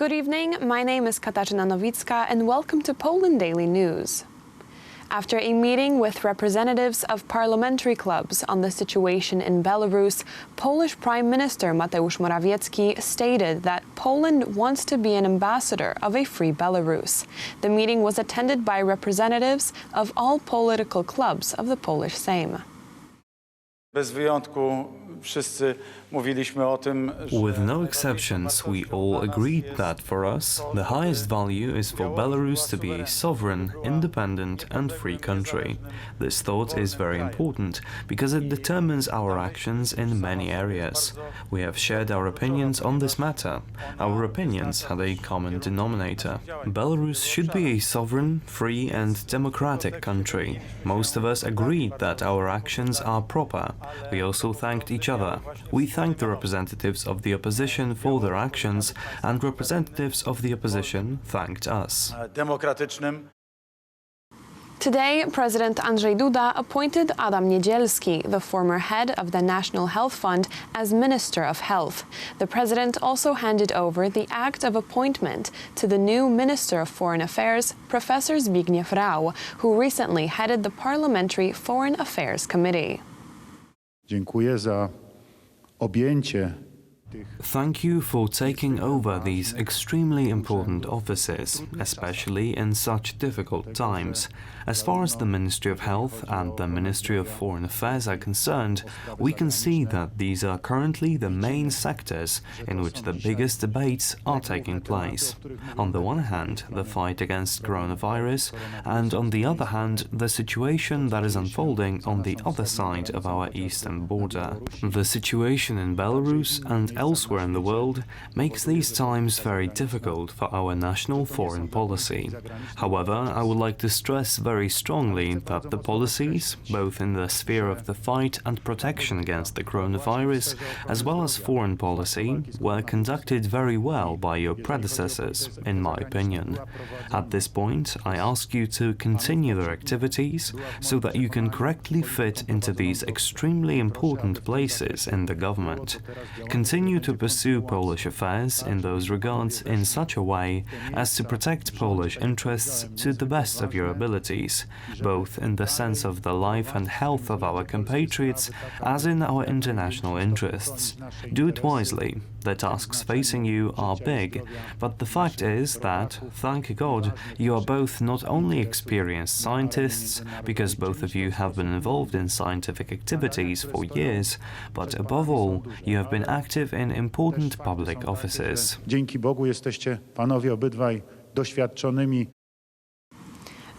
Good evening, my name is Katarzyna Nowicka and welcome to Poland Daily News. After a meeting with representatives of parliamentary clubs on the situation in Belarus, Polish Prime Minister MATEUSZ MORAWIECKI stated that Poland wants to be an ambassador of a free Belarus. The meeting was attended by representatives of all political clubs of the Polish Sejm. Bez wyjątku wszyscy mówiliśmy o tym, że With no exceptions, we all agreed that for us, the highest value is for Belarus to be a sovereign, independent and free country. This thought is very important because it determines our actions in many areas. We have shared our opinions on this matter. Our opinions had a common denominator. Belarus should be a sovereign, free and democratic country. Most of us agreed that our actions are proper. We also thanked each other. We thanked the representatives of the opposition for their actions, and representatives of the opposition thanked us. Today, President Andrzej Duda appointed Adam Niedzielski, the former head of the National Health Fund, as Minister of Health. The president also handed over the act of appointment to the new Minister of Foreign Affairs, Professor Zbigniew Rau, who recently headed the Parliamentary Foreign Affairs Committee. Dziękuję za objęcie. Thank you for taking over these extremely important offices, especially in such difficult times. As far as the Ministry of Health and the Ministry of Foreign Affairs are concerned, we can see that these are currently the main sectors in which the biggest debates are taking place. On the one hand, the fight against coronavirus, and on the other hand, the situation that is unfolding on the other side of our eastern border. The situation in Belarus and elsewhere in the world makes these times very difficult for our national foreign policy. However, I would like to stress very strongly that the policies, both in the sphere of the fight and protection against the coronavirus, as well as foreign policy, were conducted very well by your predecessors, in my opinion. At this point, I ask you to continue their activities so that you can correctly fit into these extremely important places in the government. Continue to pursue Polish affairs in those regards in such a way as to protect Polish interests to the best of your abilities, both in the sense of the life and health of our compatriots as in our international interests. Do it wisely. The tasks facing you are big, but the fact is that, thank God, you are both not only experienced scientists, because both of you have been involved in scientific activities for years, but above all, you have been active in important public offices. Dzięki Bogu jesteście panowie obydwaj doświadczonymi.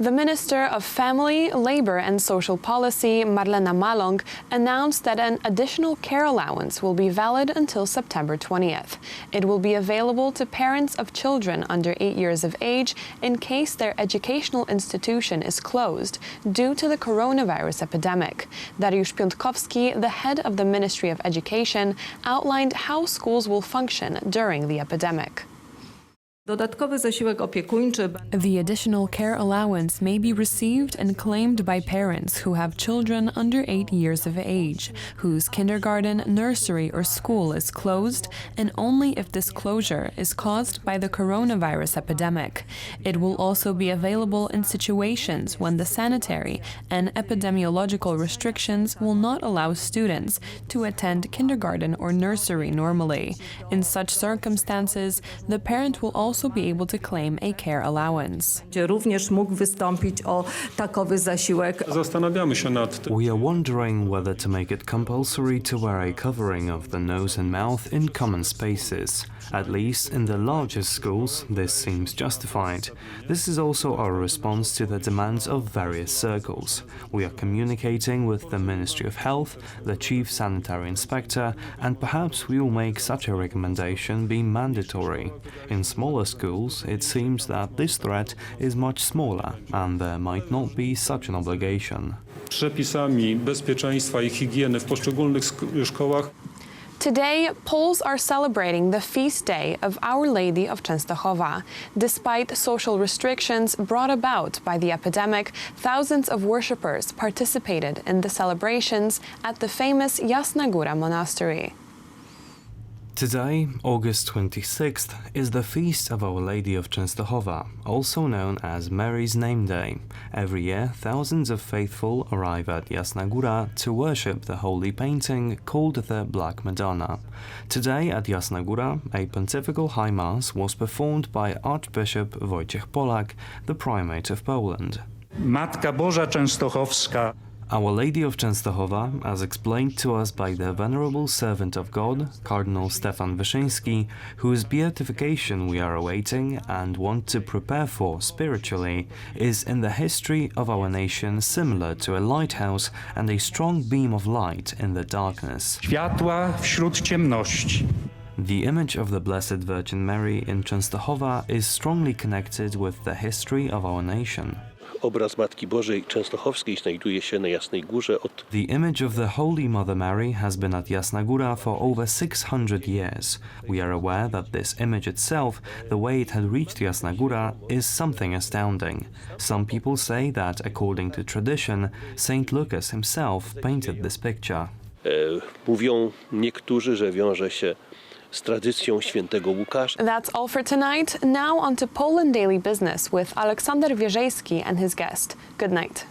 The Minister of Family, Labour and Social Policy, MALAG, announced that an additional care allowance will be valid until September 20th. It will be available to parents of children under 8 years of age in case their educational institution is closed due to the coronavirus epidemic. Dariusz Piątkowski, the head of the Ministry of Education, outlined how schools will function during the epidemic. The additional care allowance may be received and claimed by parents who have children under 8 years of age, whose kindergarten, nursery or school is closed, and only if this closure is caused by the coronavirus epidemic. It will also be available in situations when the sanitary and epidemiological restrictions will not allow students to attend kindergarten or nursery normally. In such circumstances, the parent will also be able to claim a care allowance. We are wondering whether to make it compulsory to wear a covering of the nose and mouth in common spaces. At least in the largest schools, this seems justified. This is also our response to the demands of various circles. We are communicating with the Ministry of Health, the Chief Sanitary Inspector, and perhaps we will make such a recommendation be mandatory. In smaller schools, it seems that this threat is much smaller and there might not be such an obligation. Przepisami bezpieczeństwa i higieny w poszczególnych szkołach. Today, Poles are celebrating the feast day of Our Lady of Częstochowa. Despite social restrictions brought about by the epidemic, thousands of worshippers participated in the celebrations at the famous Jasna Góra monastery. Today, August 26th, is the feast of Our Lady of Częstochowa, also known as Mary's Name Day. Every year, thousands of faithful arrive at Jasna Góra to worship the holy painting called the Black Madonna. Today at Jasna Góra, a pontifical high mass was performed by Archbishop WOJCIECH Polak, the primate of Poland. Matka Boża Częstochowska. Our Lady of Częstochowa, as explained to us by the Venerable Servant of God, Cardinal Stefan Wyszyński, whose beatification we are awaiting and want to prepare for spiritually, is in the history of our nation similar to a lighthouse and a strong beam of light in the darkness. Światła wśród ciemności. The image of the Blessed Virgin Mary in Częstochowa is strongly connected with the history of our nation. Obraz Matki Bożej Częstochowskiej znajduje się na Jasnej Górze od... The image of the Holy Mother Mary has been at Jasna Góra for over 600 years. We are aware that this image itself, the way it had reached Jasna Góra, is something astounding. Some people say that, according to tradition, Saint Lucas himself painted this picture. Mówią niektórzy, że wiąże się z tradycją świętego Łukasza. That's all for tonight. Now on to Poland Daily Business with Aleksander Wierzejski and his guest. Good night.